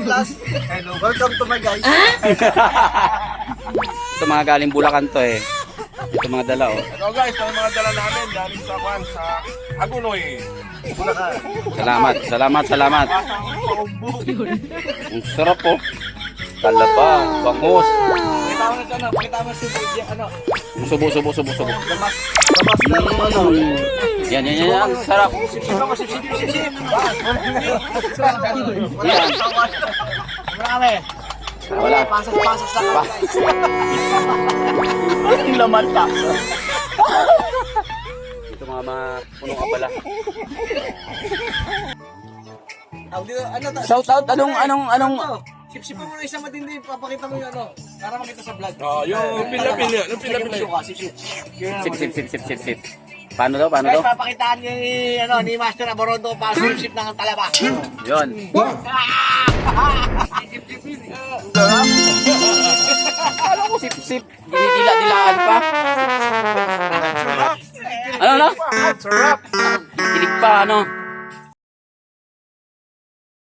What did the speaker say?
Plus. Hello, welcome to my guys. Ito mga galing Bulacan to eh. Ito mga dala oh. Ito guys, ito yung mga dala namin galing sa Kwan, sa Agunoy. Salamat, salamat, salamat. Ang sarap po. Talaba, bangus. Pakita mo na siya, pakita mo si Lydia, Subo, subo, subo, subo. Damas na Yan, yan, yan. Ang sarap. Yan. Marami. Wala. Pasas-pasas lang kami guys. Ang laman pa. Ito mga punong abala. Shout out, anong Sip-sipin mo na isang matindi, papakita mo yung para makita sa vlog. Oh, yung pila-pila, yung pila-pila. Sip. Paano daw? Paano Guys, daw? papakitaan niyo ni Master Aborondo pa sip ng talaba. Yun. Alam ko sip. Dinidila-dilaan pa. Ano? Kilig pa, ano?